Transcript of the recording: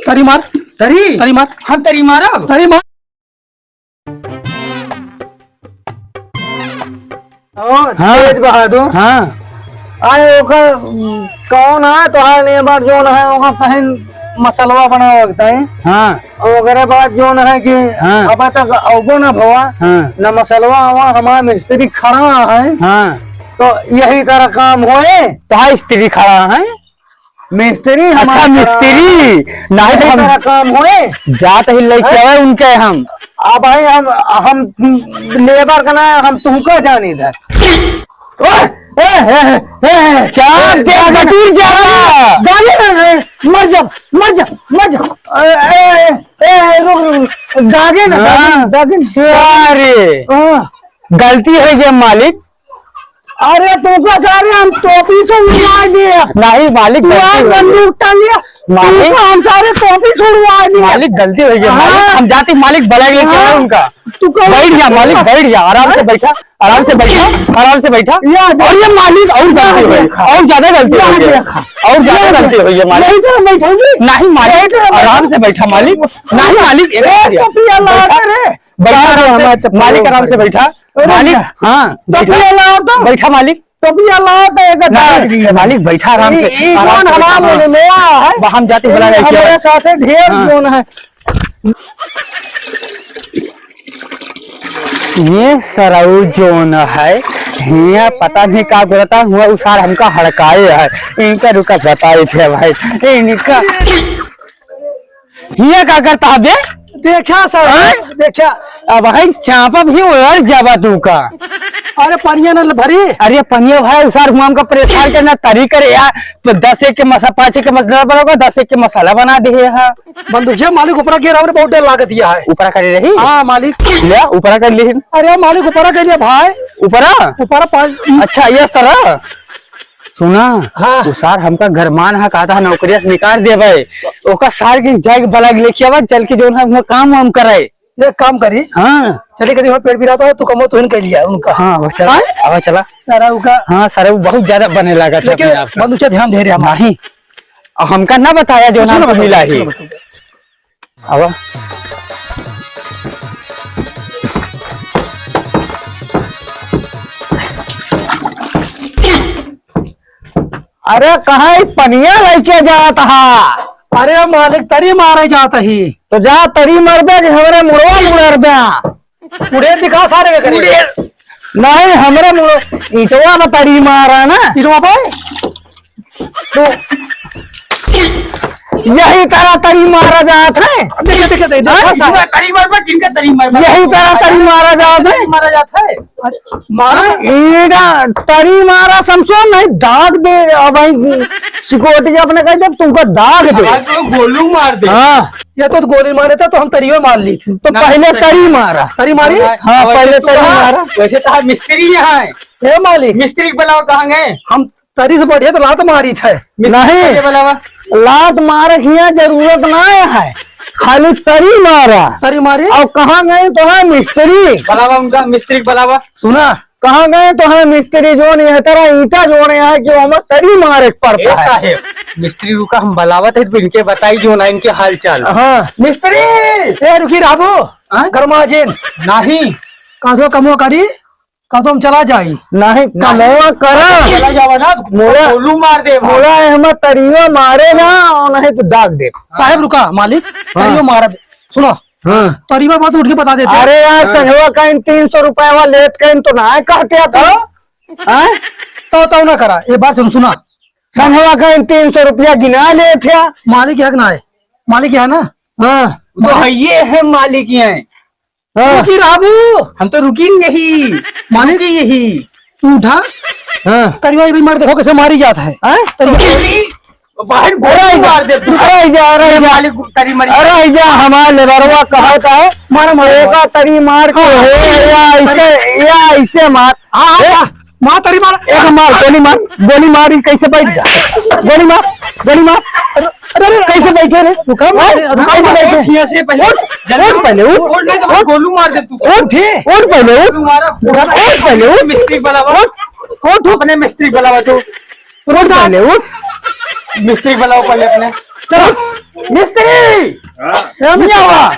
तरी मार, तरी मार, हम तरी मारा तरी मार। तेज बहादुर हाँ आए ओकर कौन है तोहार लेबर जोन है ओकर कहीं मसलवा बना होता है। हाँ ओकरे बाद जोन है कि हाँ। अब तक अवगो न भवा हाँ न मसलवा हुआ हमारा मिस्त्री खड़ा है हाँ तो यही तरह काम होए। तो स्त्री खड़ा है। मिस्त्री अच्छा हमारा मिस्त्री नहीं तो यही तरह हम काम होए। जात ही लेके आवे उनके हम अब भाई हम लेबर का ना हम तुमको जानी दे चाप दे बटूर जा मर जा मर जा मर जा रुक दागे ना दागे सारे गलती है ये मालिक। अरे तुमको सारे हम टोपी से उड़वा दिए नहीं मालिक बंदूक टांग लिया मालिक हम सारे टोपी से उड़वा दिए। मालिक गलती हो गई मालिक। हम जाते मालिक बलैक लेके आए उनका। तू बैठ जा मालिक बैठ जा आराम से बैठा आराम से बैठा आराम से बैठा। और ये मालिक और गलती हुई और ज्यादा गलती हुई है और ज्यादा गलती हुई है मालिक। नहीं मालिक आराम से बैठा मालिक। नहीं मालिक बैठा मालिक आराम से बैठा मालिक। हाँ बैठा मालिक मालिक बैठा आराम से हम जाते हमारे साथ ढेर जोन है। ये सरऊ जोन है यहाँ पता नहीं क्या करता हुआ उसार हमका हड़काए है इनका रुका बताए थे भाई इनका ये क्या करता है देखा सर देखा अब भाई चापा भी उड़ जावा तू का। अरे पनिया न भरी अरे पनिया भाई उसार हुआ हमका परेशान करना तरी करे यार तो 10 एक के मसाला 5 एक के मसाला बनाओगे 10 एक के मसाला बना दे है। बंदूक मालिक ऊपर गिरा बहुत डर लागत दिया है ऊपर कर रही हाँ मालिक ले ऊपर कर ली। अरे मालिक ऊपर कर लिया भाई ऊपर अच्छा ये तरह सुना हाँ। उसार हमका घरमान है कहा था नौकरिया से निकाल दे भाई ओका सार के जाग बलग लेके आवा चल के जो है काम वाम करे एक काम करी हाँ चलिए कभी पेड़ भी तो कमो तो कर लिया उनका हाँ वो चला अब चला सारा उनका हाँ सारा बहुत ज्यादा बने लगा था अपने आप का। बंदूक ध्यान दे रहे हम नहीं हमका ना बताया जो ना मिला ही अब अरे कहा पनिया लेके जाता है। अरे मालिक तरी मारे जाता ही तो जा तरी मरबे कि हमरे मुड़वा मुड़रबे उड़े दिखा सारे के नहीं हमरे मुड़ ईटवा में तरी मारा ना ईटवा पे तो यही तरह तरी मारा जाता है। तरी मार जिनका तरी मार यही तरह तरी मारा जाता है मारा जाता है तरी मारा समझो नहीं दाग दे भाई सिक्योरिटी अपने कह जब तुमको दाग दे तो गोलू मार दे। हाँ ये तो गोली मारे थे तो हम तरी मार ली थी तो पहले तरी मारा तरी मारी हाँ पहले तरी मारा। वैसे तो मिस्त्री यहाँ है मालिक मिस्त्री बुलाओ कहाँ गए हम तरी से बढ़िया तो लात मारी थे नहीं बुलावा लात मारे की जरूरत ना है खाली तरी मारा तरी मारी और कहाँ गए तो है मिस्त्री बुलावा उनका मिस्त्री बुलावा। सुना कहाँ गए तो है मिस्त्री जो नहीं है तरह ईटा जो नहीं है कि हमें तरी मारे पड़ता है। साहेब मिस्त्री रुका हम बुलावत है तो इनके बताई जो ना इनके हाल चाल। हाँ मिस्त्री ए रुकी राबो गरमा जेन नहीं कादो कमो करी कदो हम चला जाई नहीं कमो करा चला जावा ना मोड़ा गोलू मार दे मोड़ा हम तरियो मारे ना और नहीं तो दाग दे। साहब रुका मालिक तरियो मारा सुनो तरी में बात उठ के बता देते। अरे यार संगवा कहीं 300 रुपया लेत कहीं तो ना कहते तो ना करा एक बार सुना संगवा कहीं 300 रुपया गिना ले थे मालिक है ना है मालिक है ना हाँ तो ये है मालिक है रुकी राबू हम तो रुकी यही मालिक यही तू उठा तरिया मार देखो कैसे मारी जाता है बाहर मार दे अरे जा हमारा लेबरवा कहता है मारा मरेगा तरी मार के ऐसे मार मार तरी मार एक मार गोली मारी कैसे बैठ जा गोली मार अरे कैसे बैठे रे कैसे बैठे से पहले उठ गोलू मार दे तू उठ पहले उठ मिस्त्री बुलावा उठ अपने मिस्त्री बुलावा तू पहले उठ मिस्त्री बुलाओ पहले अपने चलो मिस्त्री भाई हाँ क्या हुआ